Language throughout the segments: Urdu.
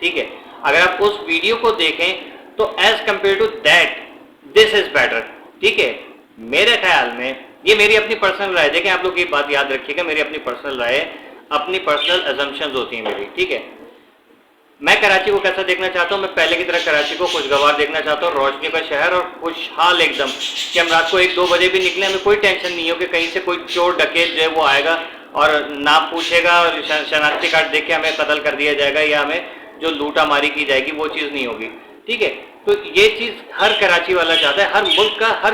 ٹھیک ہے. اگر آپ اس ویڈیو کو دیکھیں تو as compare to that this is better. ٹھیک ہے, میرے خیال میں یہ میری اپنی پرسنل رائے. دیکھیں آپ لوگ یہ بات یاد رکھیے گا, میری اپنی پرسنل رائے, اپنی پرسنل ازمپشنز ہوتی ہیں میری. ٹھیک ہے, میں کراچی کو کیسا دیکھنا چاہتا ہوں؟ میں پہلے کی طرح کراچی کو خوشگوار دیکھنا چاہتا ہوں, روشنی کا شہر اور خوشحال ایک دم, کہ ہم رات کو 1-2 بجے بھی نکلیں ہمیں کوئی ٹینشن نہیں ہو کہ کہیں سے کوئی چور ڈکیت جو ہے وہ آئے گا اور نام پوچھے گا اور شناختی کارڈ دیکھ کے ہمیں قتل کر دیا جائے گا یا ہمیں جو لوٹا ماری کی جائے گی وہ چیز نہیں ہوگی. ٹھیک ہے, تو یہ چیز ہر کراچی والا چاہتا ہے, ہر ملک کا, ہر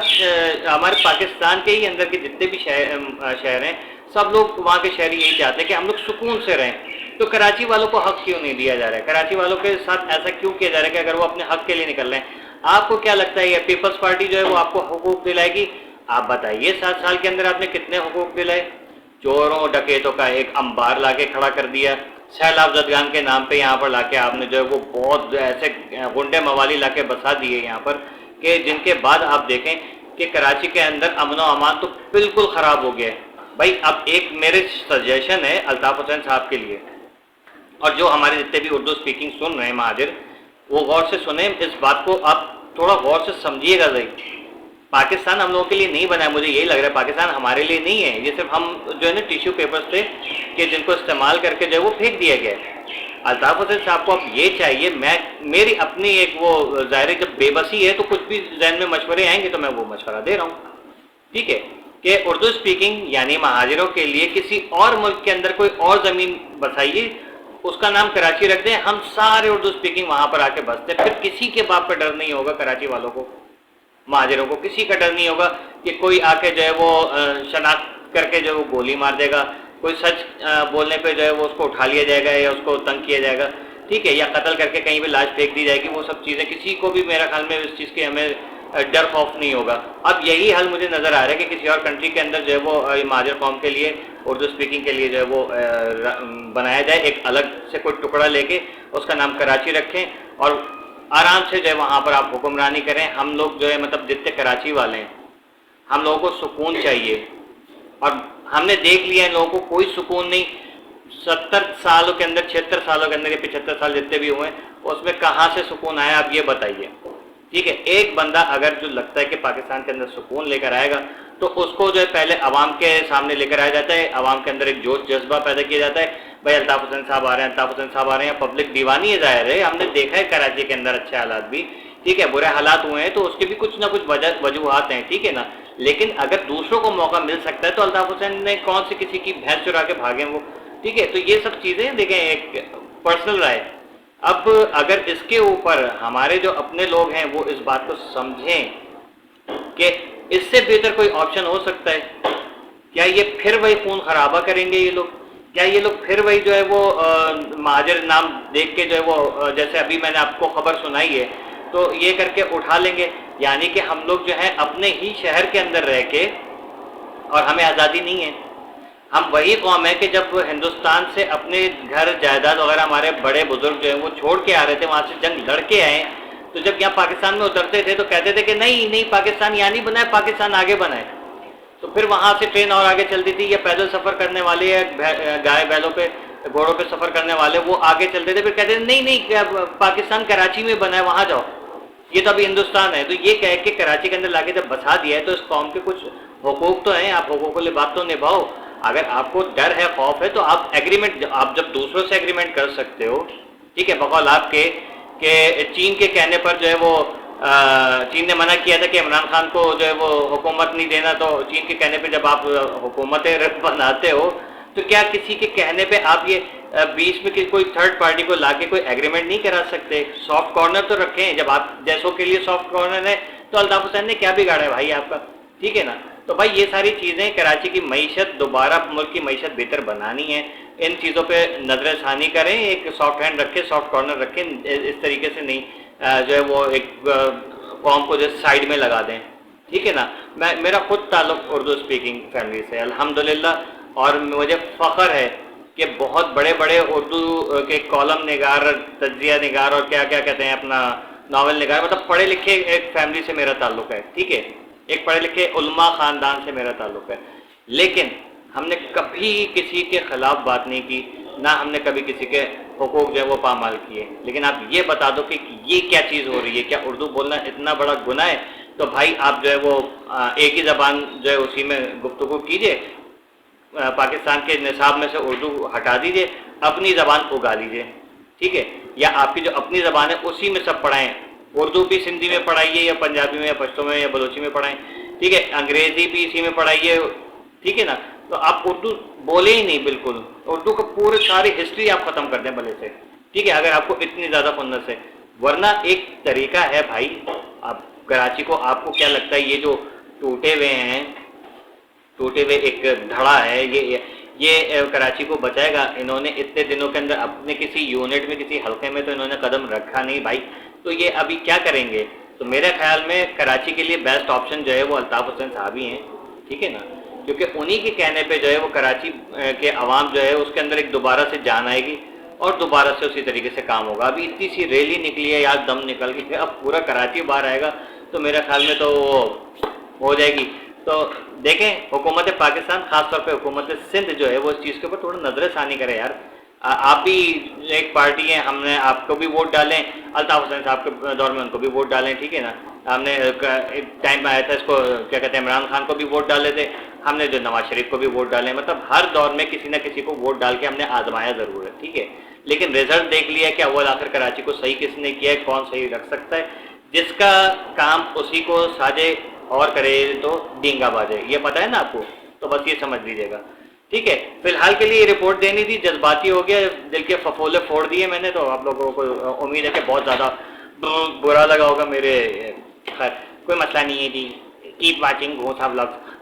ہمارے پاکستان کے ہی اندر کے جتنے بھی شہر ہیں سب لوگ وہاں کے شہری یہی چاہتے ہیں کہ ہم لوگ سکون سے رہیں. تو کراچی والوں کو حق کیوں نہیں دیا جا رہا ہے؟ کراچی والوں کے ساتھ ایسا کیوں کیا جا رہا ہے کہ اگر وہ اپنے حق کے لیے نکل رہے ہیں, آپ کو کیا لگتا ہے یہ پیپلز پارٹی جو ہے وہ آپ کو حقوق دلائے گی؟ آپ بتائیے 7 سال کے اندر آپ نے کتنے حقوق دلائے؟ چوروں ڈکیتوں کا ایک انبار لا کے کھڑا کر دیا, سیلاب زدگان کے نام پہ یہاں پر لا کے آپ نے جو ہے وہ بہت ایسے غنڈے موالی لا کے بسا دیے یہاں پر کہ جن کے بعد آپ دیکھیں کہ کراچی کے اندر امن و امان تو بالکل خراب ہو گیا ہے. بھائی اب ایک میرے سجیشن ہے الطاف حسین صاحب کے لیے, اور جو ہمارے جتنے بھی اردو اسپیکنگ سن رہے ہیں مہاجر, وہ غور سے سنیں اس بات کو, آپ تھوڑا غور سے سمجھیے گا. پاکستان ہم لوگوں کے لیے نہیں بنا ہے, مجھے یہی لگ رہا ہے پاکستان ہمارے لیے نہیں ہے. یہ صرف ہم جو ہے نا ٹیشو پیپرز تھے کہ جن کو استعمال کر کے جو ہے وہ پھینک دیا گیا ہے. الطاف حسین صاحب کو اب یہ چاہیے, میری اپنی ایک وہ ظاہر جب بے بسی ہے تو کچھ بھی ذہن میں مشورے آئیں گے تو میں وہ مشورہ دے رہا ہوں. ٹھیک ہے, کہ اردو اسپیکنگ یعنی مہاجروں کے لیے کسی اور ملک کے اندر کوئی اور زمین بسائیے, اس کا نام کراچی رکھ دیں, ہم سارے اردو اسپیکنگ وہاں پر آ کے بستے, پھر کسی کے باپ کا ڈر نہیں ہوگا. کراچی والوں کو, مہاجروں کو کسی کا ڈر نہیں ہوگا کہ کوئی آ کے جو ہے وہ شناخت کر کے جو ہے وہ گولی مار دے گا, کوئی سچ بولنے پہ جو ہے وہ اس کو اٹھا لیا جائے گا یا اس کو تنگ کیا جائے گا. ٹھیک ہے, یا قتل کر کے کہیں بھی لاش پھینک دی جائے گی. وہ سب چیزیں کسی کو بھی میرا خیال میں اس چیز کی ہمیں ڈر خوف نہیں ہوگا. اب یہی حل مجھے نظر آ رہا ہے کہ کسی اور کنٹری کے اندر جو ہے وہ مہاجر قوم کے لیے اردو اسپیکنگ کے لیے جو ہے وہ بنایا جائے, ایک الگ سے کوئی ٹکڑا لے کے اس کا نام کراچی رکھیں اور آرام سے جو ہے وہاں پر آپ حکمرانی کریں. ہم لوگ جو ہے مطلب جتنے کراچی والے ہیں ہم لوگوں کو سکون چاہیے, اور ہم نے دیکھ لیا ہے لوگوں کو کوئی سکون نہیں. 70 سالوں کے اندر, 76 سالوں کے اندر, یہ 75 سال جتنے بھی ہوئے ہیں اس میں کہاں سے سکون آیا آپ یہ بتائیے. ٹھیک ہے, ایک بندہ اگر جو لگتا ہے کہ پاکستان کے اندر سکون لے کر آئے گا تو اس کو جو ہے پہلے عوام کے سامنے لے کر آیا جاتا ہے, عوام کے اندر ایک جوش جذبہ پیدا کیا جاتا ہے, بھائی الطاف حسین صاحب آ رہے ہیں, الطاف حسین صاحب آ رہے ہیں. پبلک دیوانی ہے ظاہر ہے, ہم نے دیکھا ہے کراچی کے اندر اچھے حالات بھی, ٹھیک ہے, برے حالات ہوئے ہیں تو اس کے بھی کچھ نہ کچھ وجوہات ہیں. ٹھیک ہے نا, لیکن اگر دوسروں کو موقع مل سکتا ہے تو الطاف حسین نے کون سے کسی کی بھینس چرا کے بھاگے وہ. ٹھیک ہے, تو یہ سب چیزیں دیکھیں, ایک پرسنل رائے. اب اگر اس کے اوپر ہمارے جو اپنے لوگ ہیں وہ اس بات کو سمجھیں کہ اس سے بہتر کوئی آپشن ہو سکتا ہے, کیا یہ پھر وہی خون خرابہ کریں گے یہ لوگ؟ کیا یہ لوگ پھر وہی جو ہے وہ مہاجر نام دیکھ کے جو ہے وہ جیسے ابھی میں نے آپ کو خبر سنائی ہے تو یہ کر کے اٹھا لیں گے؟ یعنی کہ ہم لوگ جو ہیں اپنے ہی شہر کے اندر رہ کے, اور ہمیں آزادی نہیں ہے. ہم وہی قوم ہے کہ جب ہندوستان سے اپنے گھر جائیداد وغیرہ ہمارے بڑے بزرگ جو ہیں وہ چھوڑ کے آ رہے تھے, وہاں سے جنگ لڑ کے آئے, تو جب یہاں پاکستان میں اترتے تھے تو کہتے تھے کہ نہیں نہیں پاکستان یہاں نہیں بنا ہے, پاکستان آگے بنا ہے. تو پھر وہاں سے ٹرین اور آگے چلتی تھی, یا پیدل سفر کرنے والے یا گائے بیلوں پہ گھوڑوں پہ سفر کرنے والے وہ آگے چلتے تھے, پھر کہتے تھے نہیں نہیں پاکستان کراچی میں بنا ہے وہاں جاؤ, یہ تو ابھی ہندوستان ہے. تو یہ کہہ کے کراچی کے اندر لا کے جب بسا دیا ہے تو اس قوم کے کچھ حقوق تو ہیں, آپ حقوق کے بات تو نبھاؤ. اگر آپ کو ڈر ہے, خوف ہے, تو آپ ایگریمنٹ, آپ جب دوسروں سے ایگریمنٹ کر سکتے ہو, ٹھیک ہے, بقول آپ کے کہ چین کے کہنے پر جو ہے وہ چین نے منع کیا تھا کہ عمران خان کو جو ہے وہ حکومت نہیں دینا, تو چین کے کہنے پہ جب آپ حکومتیں بناتے ہو تو کیا کسی کے کہنے پہ آپ یہ بیچ میں کوئی تھرڈ پارٹی کو لا کے کوئی ایگریمنٹ نہیں کرا سکتے؟ سافٹ کارنر تو رکھیں, جب آپ جیسوں کے لیے سافٹ کارنر ہے تو الطاف حسین نے کیا بگاڑا ہے بھائی آپ کا؟ ٹھیک ہے نا. تو بھائی یہ ساری چیزیں کراچی کی معیشت, دوبارہ ملک کی معیشت بہتر بنانی ہے, ان چیزوں پہ نظر ثانی کریں, ایک سافٹ ہینڈ رکھیں, سافٹ کارنر رکھیں, اس طریقے سے نہیں جو ہے وہ ایک قوم کو جو سائڈ میں لگا دیں. ٹھیک ہے نا. میرا خود تعلق اردو اسپیکنگ فیملی سے الحمدللہ, اور مجھے فخر ہے کہ بہت بڑے بڑے اردو کے کالم نگار, تجزیہ نگار اور کیا کیا کہتے ہیں اپنا ناول نگار, مطلب پڑھے لکھے ایک فیملی سے میرا تعلق ہے. ٹھیک ہے, ایک پڑھے لکھے علماء خاندان سے میرا تعلق ہے, لیکن ہم نے کبھی کسی کے خلاف بات نہیں کی, نہ ہم نے کبھی کسی کے حقوق جو ہے وہ پامال کیے. لیکن آپ یہ بتا دو کہ یہ کیا چیز ہو رہی ہے, کیا اردو بولنا اتنا بڑا گناہ ہے؟ تو بھائی آپ جو ہے وہ ایک ہی زبان جو ہے اسی میں گفتگو کیجیے, پاکستان کے نصاب میں سے اردو ہٹا دیجیے, اپنی زبان اگا لیجیے, ٹھیک ہے, یا آپ کی جو اپنی زبان ہے اسی میں سب پڑھائیں, اردو بھی سندھی میں پڑھائیے یا پنجابی میں یا پشتو میں یا بلوچی میں پڑھائیں, ٹھیک ہے, انگریزی بھی اسی میں پڑھائیے, ٹھیک ہے نا. تو آپ اردو بولے ہی نہیں بالکل, اردو کا پورے ساری ہسٹری آپ ختم کر دیں بھلے سے, ٹھیک ہے, اگر آپ کو اتنی زیادہ خنس ہے. ورنہ ایک طریقہ ہے بھائی, آپ کراچی کو, آپ کو کیا لگتا ہے یہ جو ٹوٹے ہوئے ایک دھڑا ہے, یہ کراچی کو بچائے گا؟ انہوں نے اتنے دنوں کے اندر اپنے کسی یونٹ میں, کسی حلقے میں تو انہوں نے قدم رکھا نہیں بھائی, تو یہ ابھی کیا کریں گے؟ تو میرے خیال میں کراچی کے لیے بیسٹ آپشن جو ہے وہ الطاف حسین صاحب ہی ہیں, ٹھیک ہے نا, کیونکہ انہی کے کہنے پہ جو ہے وہ کراچی کے عوام جو ہے اس کے اندر ایک دوبارہ سے جان آئے گی اور دوبارہ سے اسی طریقے سے کام ہوگا. ابھی اتنی سی ریلی نکلی ہے یار, دم نکل گئی, اب پورا کراچی باہر آئے گا تو میرے خیال میں تو ہو جائے گی. تو دیکھیں, حکومت پاکستان, خاص طور پہ حکومت سندھ جو ہے وہ اس چیز کے اوپر تھوڑا نظر ثانی کرے یار. آپ بھی ایک پارٹی ہیں, ہم نے آپ کو بھی ووٹ ڈالیں, الطاف حسین صاحب کے دور میں ان کو بھی ووٹ ڈالیں, ٹھیک ہے نا. ہم نے ایک ٹائم میں آیا تھا اس کو کیا کہتے ہیں, عمران خان کو بھی ووٹ ڈالے تھے ہم نے, جو نواز شریف کو بھی ووٹ ڈالے, مطلب ہر دور میں کسی نہ کسی کو ووٹ ڈال کے ہم نے آزمایا ضرور ہے, ٹھیک ہے, لیکن رزلٹ دیکھ لیا کہ اول آخر کراچی کو صحیح کس نے کیا ہے, کون صحیح رکھ سکتا ہے, جس کا کام اسی کو ساجے اور کرے تو ڈینگا باجے, یہ پتہ ہے نا آپ کو, تو بس یہ سمجھ لیجیے گا, ٹھیک ہے. فی الحال کے لیے یہ رپورٹ دینی تھی, جذباتی ہو گیا, دل کے ففولے پھوڑ دیے میں نے, تو آپ لوگوں کو امید ہے کہ بہت زیادہ برا لگا ہوگا میرے. خیر کوئی مسئلہ نہیں ہے جی, کیپ واچنگ گھوسا بلاگس.